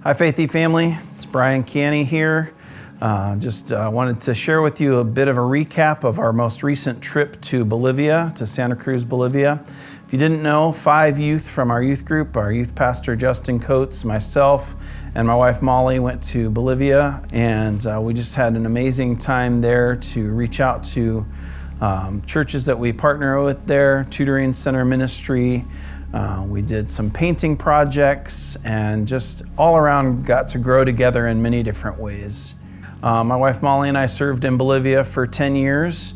Hi, Faithy Family. It's Brian Canny here. Just wanted to share with you a bit of a recap of our most recent trip to Bolivia, to Santa Cruz, Bolivia. If you didn't know, 5 youth from our youth group, our youth pastor Justin Coates, myself, and my wife Molly went to Bolivia, and we just had an amazing time there to reach out to churches that we partner with there, tutoring center ministry. We did some painting projects and just all around got to grow together in many different ways. My wife Molly and I served in Bolivia for 10 years.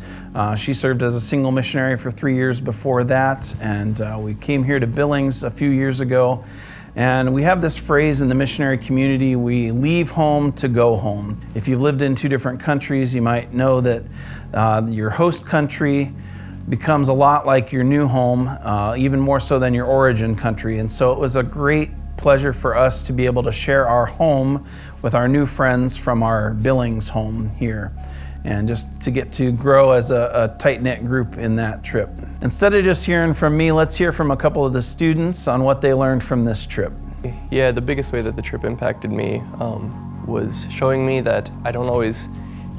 She served as a single missionary for 3 years before that, and we came here to Billings a few years ago. And we have this phrase in the missionary community, we leave home to go home. If you've lived in 2 different countries, you might know that your host country becomes a lot like your new home, even more so than your origin country. And so it was a great pleasure for us to be able to share our home with our new friends from our Billings home here, and just to get to grow as a tight-knit group in that trip. Instead of just hearing from me, let's hear from a couple of the students on what they learned from this trip. Yeah, the biggest way that the trip impacted me was showing me that I don't always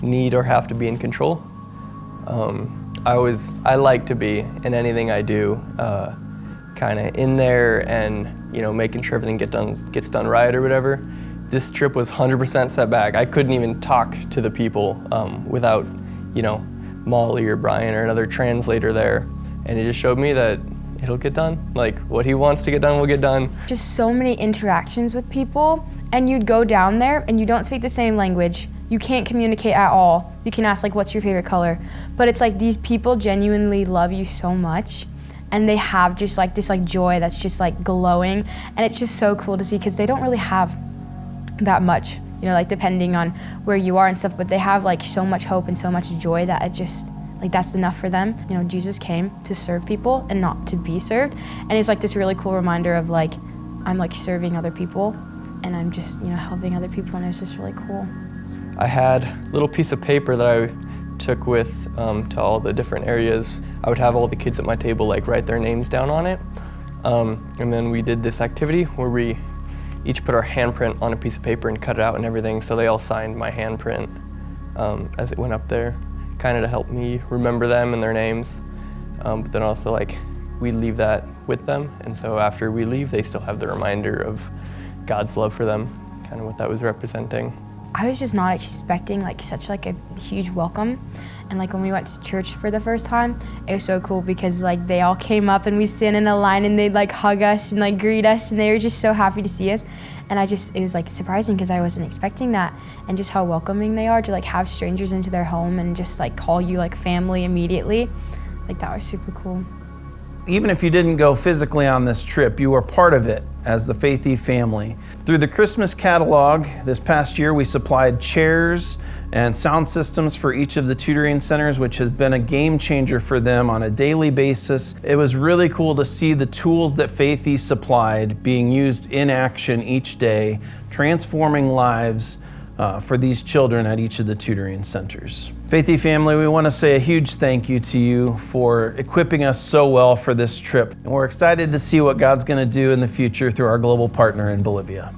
need or have to be in control. I like to be in anything I do, kind of in there and making sure everything gets done right or whatever. This trip was 100% set back. I couldn't even talk to the people without Molly or Brian or another translator there, and it just showed me that it'll get done. Like, what he wants to get done will get done. Just so many interactions with people, and you'd go down there and you don't speak the same language. You can't communicate at all. You can ask what's your favorite color? But it's like these people genuinely love you so much, and they have just this joy that's just glowing, and it's just so cool to see because they don't really have that much, depending on where you are and stuff, but they have so much hope and so much joy that it just that's enough for them. Jesus came to serve people and not to be served, and it's this really cool reminder of I'm serving other people, and I'm just helping other people, and it's just really cool. I had a little piece of paper that I took with to all the different areas. I would have all the kids at my table write their names down on it, and then we did this activity where we each put our handprint on a piece of paper and cut it out and everything, so they all signed my handprint as it went up there, kind of to help me remember them and their names, but then also we leave that with them, and so after we leave they still have the reminder of God's love for them, kind of what that was representing. I was just not expecting such a huge welcome, and when we went to church for the first time, it was so cool because they all came up and we stand in a line and they'd hug us and greet us, and they were just so happy to see us, and it was surprising because I wasn't expecting that, and just how welcoming they are to have strangers into their home and just call you family immediately. That was super cool. Even if you didn't go physically on this trip, you were part of it as the Faithy family. Through the Christmas catalog this past year, we supplied chairs and sound systems for each of the tutoring centers, which has been a game changer for them on a daily basis. It was really cool to see the tools that Faithy supplied being used in action each day, transforming lives for these children at each of the tutoring centers. Faithy family, we want to say a huge thank you to you for equipping us so well for this trip. And we're excited to see what God's going to do in the future through our global partner in Bolivia.